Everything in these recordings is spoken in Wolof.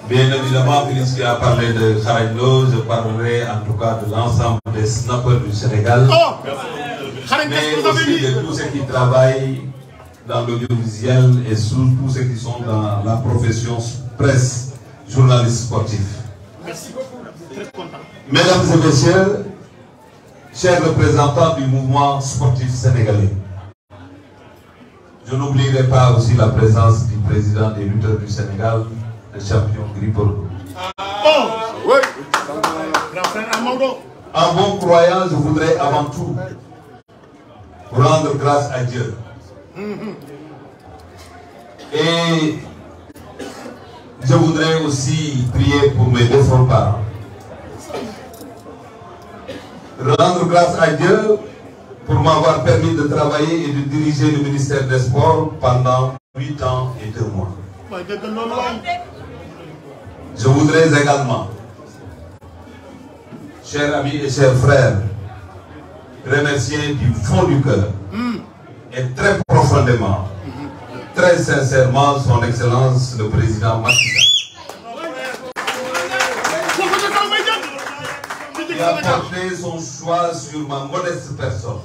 Bien évidemment, puisqu'il a parlé de Kharagno, je parlerai en tout cas de l'ensemble des snappers du Sénégal, mais aussi de tous ceux qui travaillent dans l'audiovisuel et tous ceux qui sont dans la profession presse, journaliste sportif. Merci beaucoup, très content. Mesdames et messieurs, chers représentants du mouvement sportif sénégalais, je n'oublierai pas aussi la présence du président des lutteurs du Sénégal, le champion Gris Bordeaux. Oui. Grand frère Amadou. En bon croyant, je voudrais avant tout rendre grâce à Dieu. Et je voudrais aussi prier pour mes défunts parents. Rendre grâce à Dieu pour m'avoir permis de travailler et de diriger le ministère des Sports pendant 8 ans et 2 mois. Je voudrais également, chers amis et chers frères, remercier du fond du cœur et très profondément, très sincèrement, son Excellence le Président Macky Sall, qui a porté son choix sur ma modeste personne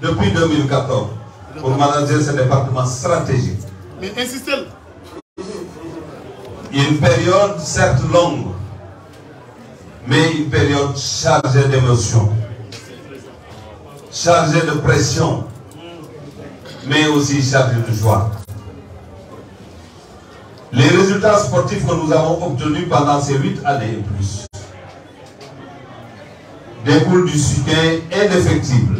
depuis 2014 pour manager ce département stratégique. Mais insistez. Une période certes longue, mais une période chargée d'émotions, chargée de pression, mais aussi chargée de joie. Les résultats sportifs que nous avons obtenus pendant ces 8 années et plus découlent du soutien indéfectible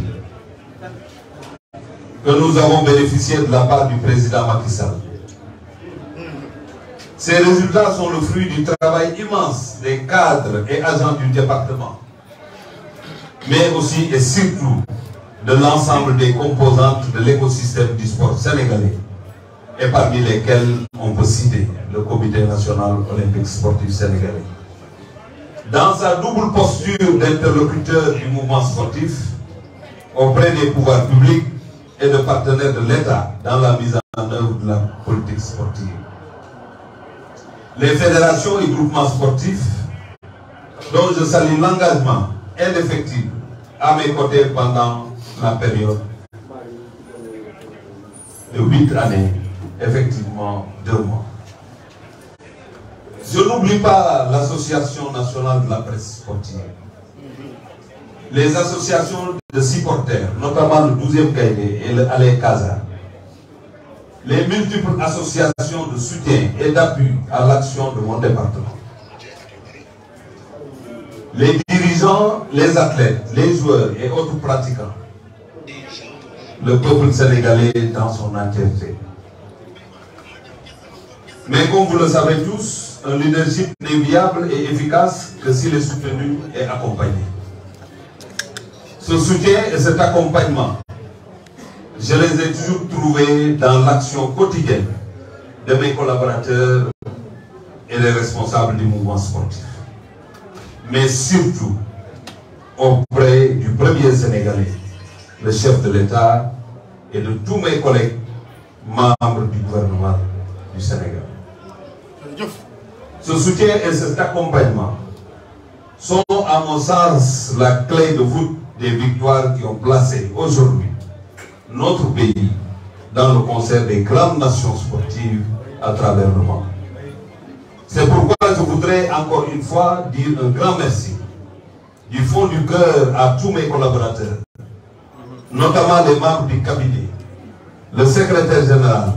que nous avons bénéficié de la part du président Macky Sall. Ces résultats sont le fruit du travail immense des cadres et agents du département, mais aussi et surtout de l'ensemble des composantes de l'écosystème du sport sénégalais, et parmi lesquelles on peut citer le Comité national olympique sportif sénégalais. Dans sa double posture d'interlocuteur du mouvement sportif auprès des pouvoirs publics et de partenaires de l'État dans la mise en œuvre de la politique sportive. Les fédérations et groupements sportifs, dont je salue l'engagement indéfectible à mes côtés pendant la période de 8 années, effectivement 2 mois. Je n'oublie pas l'Association nationale de la presse sportive, les associations de supporters, notamment le 12e Gaïdé et le Allez Casa, les multiples associations de soutien et d'appui à l'action de mon département, les dirigeants, les athlètes, les joueurs et autres pratiquants, le peuple sénégalais dans son entièreté. Mais comme vous le savez tous, un leadership n'est viable et efficace que s'il est soutenu et accompagné. Ce soutien et cet accompagnement, je les ai toujours trouvés dans l'action quotidienne de mes collaborateurs et les responsables du mouvement sportif. Mais surtout auprès du premier Sénégalais, le chef de l'État et de tous mes collègues membres du gouvernement du Sénégal. Ce soutien et cet accompagnement sont à mon sens la clé de voûte des victoires qui ont placé aujourd'hui notre pays dans le concert des grandes nations sportives à travers le monde. C'est pourquoi je voudrais encore une fois dire un grand merci du fond du cœur à tous mes collaborateurs, notamment les membres du cabinet, le secrétaire général,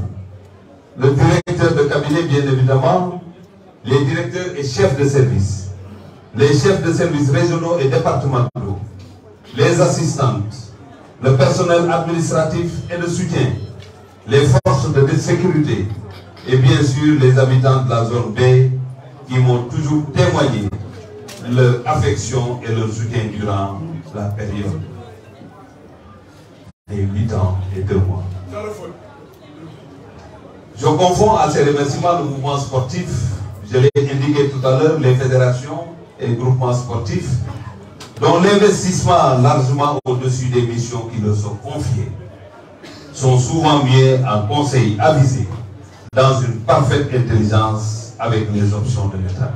le directeur de cabinet bien évidemment, les directeurs et chefs de service, les chefs de services régionaux et départementaux, les assistantes, le personnel administratif et de soutien, les forces de sécurité et bien sûr les habitants de la zone B qui m'ont toujours témoigné leur affection et leur soutien durant la période des 8 ans et 2 mois. Je confonds à ces remerciements le mouvement sportif, je l'ai indiqué tout à l'heure, les fédérations et groupements sportifs, dont l'investissement largement au-dessus des missions qui leur sont confiées, sont souvent mieux en conseils avisés dans une parfaite intelligence avec les options de l'État.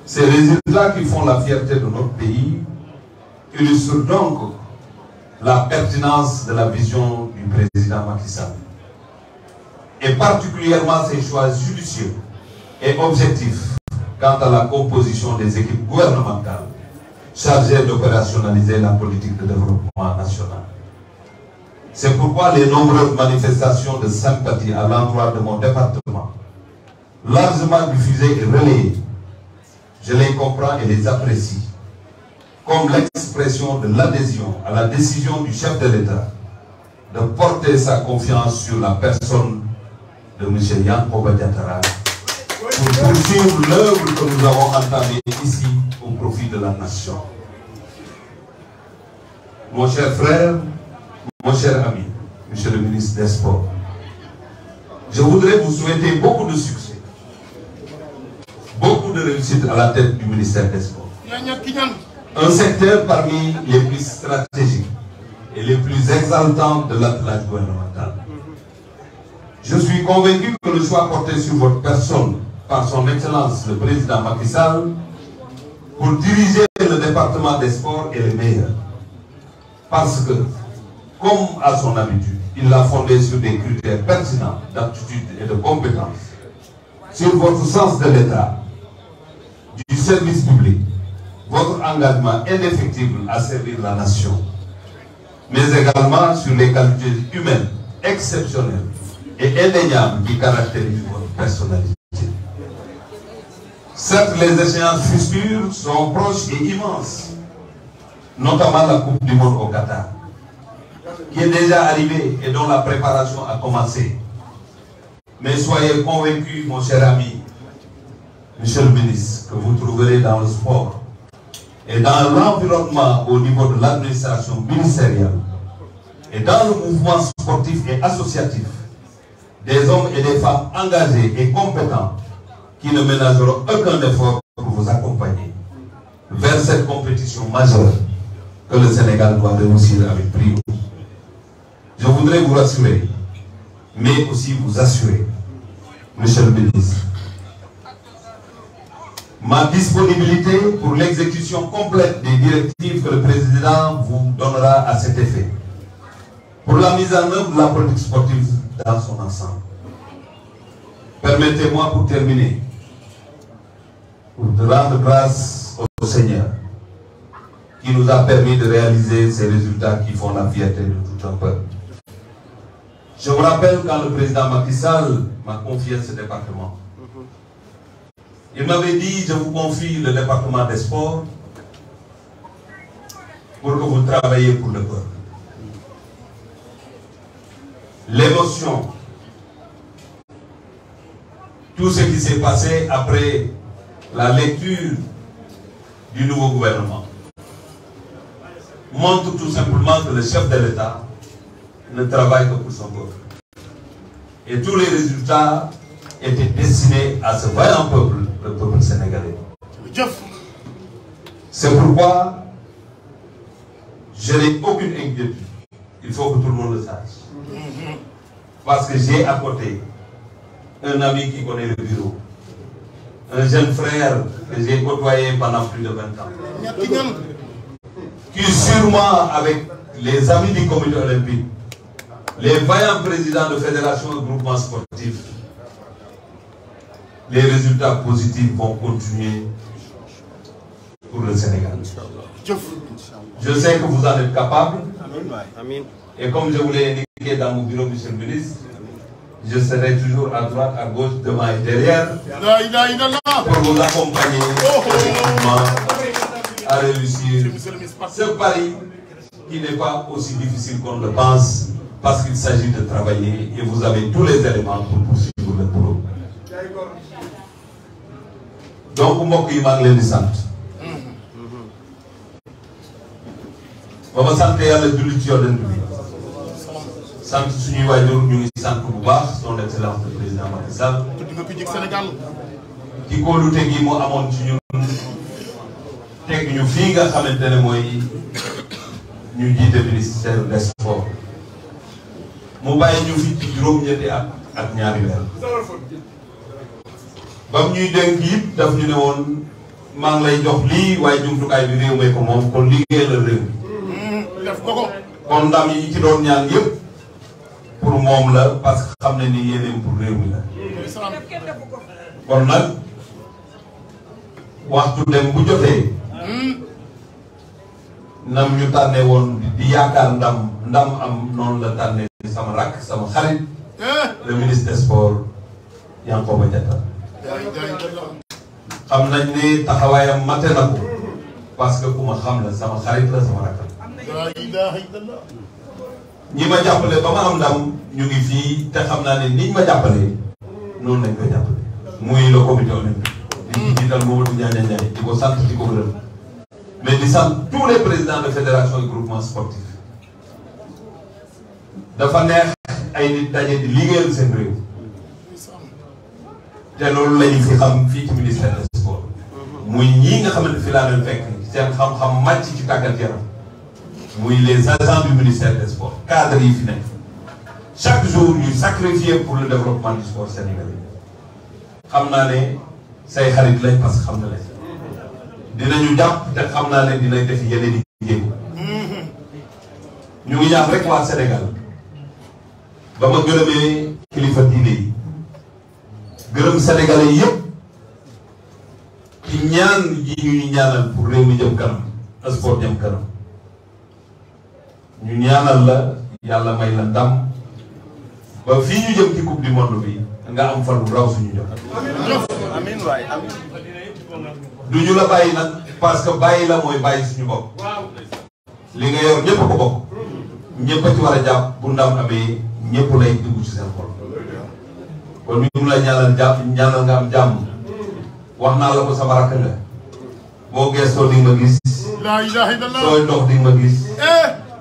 Ces résultats qui font la fierté de notre pays illustrent donc la pertinence de la vision du président Macky Sall, et particulièrement ses choix judicieux et objectifs quant à la composition des équipes gouvernementales chargées d'opérationnaliser la politique de développement national. C'est pourquoi les nombreuses manifestations de sympathie à l'endroit de mon département, largement diffusées et relayées, je les comprends et les apprécie, comme l'expression de l'adhésion à la décision du chef de l'État de porter sa confiance sur la personne de M. Yankoba Diattara pour poursuivre l'œuvre que nous avons entamée ici au profit de la nation. Mon cher frère, mon cher ami, Monsieur le ministre des Sports, je voudrais vous souhaiter beaucoup de succès, beaucoup de réussite à la tête du ministère des Sports. Un secteur parmi les plus stratégiques et les plus exaltants de l'attelage gouvernemental. Je suis convaincu que le choix porté sur votre personne par son Excellence le Président Macky Sall pour diriger le département des sports est le meilleur. Parce que, comme à son habitude, il l'a fondé sur des critères pertinents d'aptitude et de compétence, sur votre sens de l'État, du service public, votre engagement indéfectible à servir la nation, mais également sur les qualités humaines exceptionnelles et indéniables qui caractérisent votre personnalité. Certes, les échéances futures sont proches et immenses, notamment la Coupe du Monde au Qatar, qui est déjà arrivée et dont la préparation a commencé. Mais soyez convaincus, mon cher ami, Monsieur le ministre, que vous trouverez dans le sport et dans l'environnement au niveau de l'administration ministérielle et dans le mouvement sportif et associatif des hommes et des femmes engagés et compétents qui ne ménageront aucun effort pour vous accompagner vers cette compétition majeure que le Sénégal doit réussir avec brio. Je voudrais vous rassurer, mais aussi vous assurer, Monsieur le ministre, ma disponibilité pour l'exécution complète des directives que le Président vous donnera à cet effet, pour la mise en œuvre de la politique sportive dans son ensemble. Permettez-moi pour terminer, de rendre grâce au Seigneur qui nous a permis de réaliser ces résultats qui font la fierté de tout un peuple. Je vous rappelle quand le président Macky Sall m'a confié ce département. Il m'avait dit, je vous confie le département des sports pour que vous travailliez pour le peuple. L'émotion, tout ce qui s'est passé après la lecture du nouveau gouvernement montre tout simplement que le chef de l'État ne travaille que pour son peuple. Et tous les résultats étaient destinés à ce vaillant peuple, le peuple sénégalais. C'est pourquoi je n'ai aucune inquiétude. Il faut que tout le monde le sache. Parce que j'ai à côté un ami qui connaît le bureau, un jeune frère que j'ai côtoyé pendant plus de 20 ans, qui sûrement avec les amis du comité olympique, les vaillants présidents de fédérations et groupements sportifs, les résultats positifs vont continuer pour le Sénégal. Je sais que vous en êtes capable. Et comme je vous l'ai indiqué dans mon bureau, Monsieur le ministre, je serai toujours à droite, à gauche, devant et derrière pour vous accompagner effectivement à réussir ce pari qui n'est pas aussi difficile qu'on le pense parce qu'il s'agit de travailler et vous avez tous les éléments pour poursuivre le boulot. Donc, mbokk yi maa ngi leen di sant. ba ma sant yàlla julli ci yonent bi. sant suñuy waajur ñu ngi sant bu baax son excellence le président Macky Sall. ci kóolute gi mu amoon ci ñun teg ñu fii nga xamante ne mooy ñu jiite ministère des sports. mu bàyyi ñu fi ci juróom-ñetti at. ak ñaari weer bam ñuy dénk it daf ñu ne woon maa ngi lay jox lii waaye jumtukaay bi réew mi ko moom kon liggéey la réew def ko ko kon ndam yi ci doon ñaan yëpp pour moom la parce que xam ne ni yéeneem pour réew mi la kon nag waxtu dem bu jotee nam ñu tànnee woon di yaakaar ndam am noonu la tànnee sama rakk sama xarit le ministre des sports Yankhoba Diattara xam nañ ne taxawaayam mate na ko parce que ku ma xam la sama xarit la sama rakk ñi ma jàppale ba ma am ndam ñu ngi fii te xam naa ne niñ ma jàppalee noonu lañ koy jàppale muy le comité olympique di ci jiital Mamadou Ndiaye Ndiaye di ko sant di ko gërëm mais di sant tous les présidents de fédération et groupement sportif dafa neex ay nit daje di liggéeyal seen réew te loolu la ñu fi xam fii ci ministère des sports muy ñii nga xamante fi laa leen fekk seen xam-xam màcc ci tàggat yaram muy les agents du ministère des sports cadres yi fi nekk chaque jour ñu sacrifier pour le développement du sport sénégalais xam naa ne say xarit lañ parce que xam na leen dinañu jàpp te xam naa ne dinañ def yeneen i jéego ñu ngi ñaax rek waa Sénégal ba ma gërëmee kilifa diine yi gërëm sénégalais yëpp ci ñaan yi ñuy ñaanal pour réew mi jëm kanam sport jëm kanam ñu ñaanal la yàlla may la ndam ba fii ñu jëm ci coupe du monde bi nga am fan bu raw suñu jox amiin waay amiin du ñu la bàyyi nag parce que bàyyi la mooy bàyyi suñu bopp li nga yor ñëpp a ko bokk ñëpp a ci war a jàpp bu ndam amee ñëpp lay dugg ci seen xol kon ñu ngi la ñaanal nga am jàmm wax naa la ko sama rakk nga boo gëstoo di nga gis la ilaha illallah sooy dox di nga gis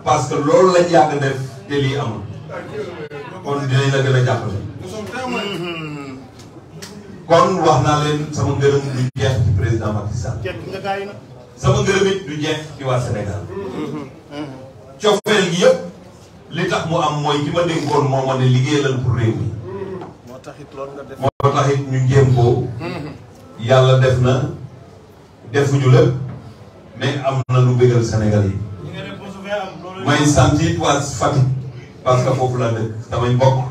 parce que loolu lañ yàgg def te lii amul kon dinañ la gën a jàppale kon wax naa leen sama ngërëm du jeex ci président Macky Sall sama ngërëm it du jeex ci waa Sénégal cofeel gi yëpp li tax mu am mooy ki ma dénkoon moo ma ne liggéeyal pour réew mi moo tax it ñu jéem ko yàlla def na defuñu lépp mais am na lu bëggal Sénégal yi may sant it waa Fatick parce que foofu la dëkk damay mbokk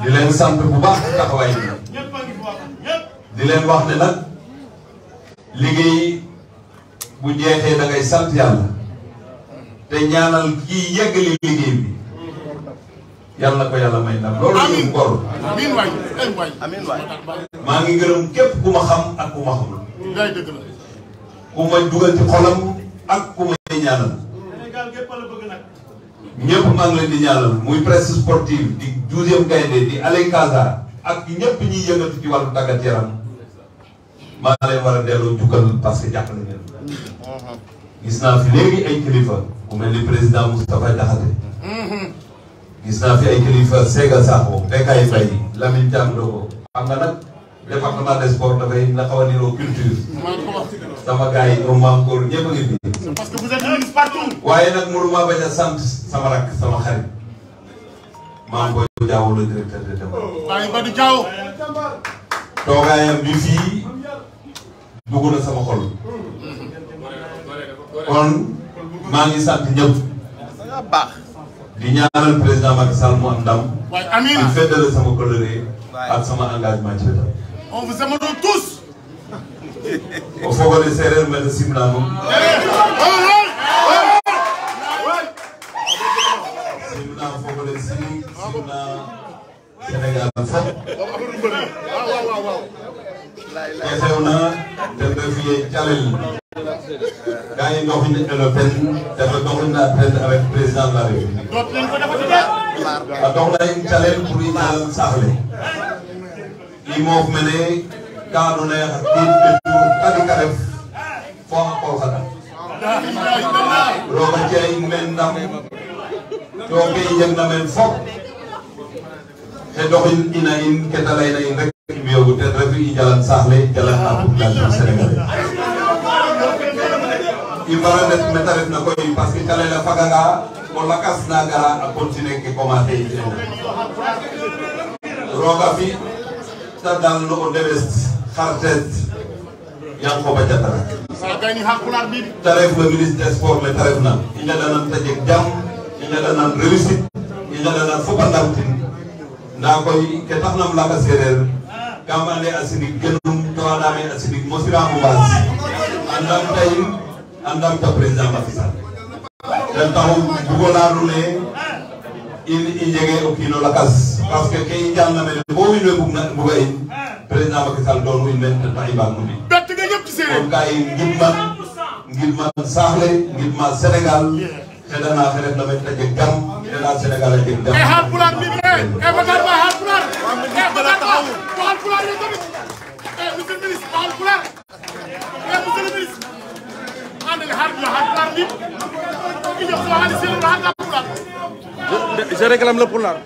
di leen sant bu baax taxawaay bi di leen wax ne nag liggéey bu jeexee da ngay sant yàlla te ñaanal kii yeggali liggéey bi yàlla ko yàlla may ndam loolu ñu gor amiin waay maa ngi gërëm képp ku ma xam ak ku ma xamul ngay dëgg la ku ma dugal ci xolam ak ku may ñaanal ñëpp maa ngi leen di ñaanal muy presse sportive di 12e gaynde di Aley Casa ak ñëpp ñiy yëngatu ci wàllu tàggat yaram maa leen war a delloo jukkal parce que jàppale ngeen gis naa fi léegi ay kilifa ku mel ni président Moustapha Diakhaté gis naa fi ay kilifa Sega Sakho Bekay Faye Lamine Thiam Dogo xam nga nag département des sports dafay na xaw a niroo culture sama gars yi ñoom maam góor ñëpp a ngi fi parce que vous êtes ministre partout waaye nag mënuma bañ a sant sama rakk sama xarit maam Boy Diaw le directeur de développement Baye Badou Diaw toogaayam bi fii dugg na sama xol kon maa ngi sant ñëpp di ñaanal président Macky Sall mu am ndam waaye amiin di feddale sama coloré ak sama engagement ci wetam on vous aime tous o fogole séeréer mene simna moom simna fogole Sirik simna Sénégal fop ke xewna ten refu ye calel ga i ndoxin eno ten dafa doxina ten avec président de la République dootu leen ko defati de a doxna in calel pour i calel saax le i moof mene ka andoona yee xa qiid ɓetu tadik a ref fo xa qol xa ɗak roog a ci'a in meen ndam to ke i njegna meen fop te doxin ina in ke ta layna in rek i mbi'oogu ten refu i jalan saax le jalan na population sénégalaise i mbara ndet meta refna koy parce que calel a faganga ko lakas na gara a continuer ke commencé iten roga fi ta dal no o ndebes xartet Yankoba Diattara taref le ministre des sports le taref na i ñadanan ta jeg jam i ñadanan réussite i ñadanan fopa ndamtin nda koy ke taxnam laka sereer kam ande a sinig genum to andame a sinig mosiramo mbaas andam tayin andam ta président Macky Sall ten taxu bugo leya nuun i njege o kiino lakas parce que ke i njalna mene bo wiin we mbuga in président Macky Sall doonu in men ten tax i mbaag no mbi kon ka i ngidman saax le ngidma Sénégal xeɗana xe refna men ta jeg jam xeɗa Sénégal a jeg jam Haalpulaar bi Bakar Ba Haalpulaar Bakar Ba Haalpulaar yo tamit monsieur le ministre Haalpulaar monsieur le ministre andale Haalpulaar bi i jox so xaalis Haalpulaar Je réclame le pulaar.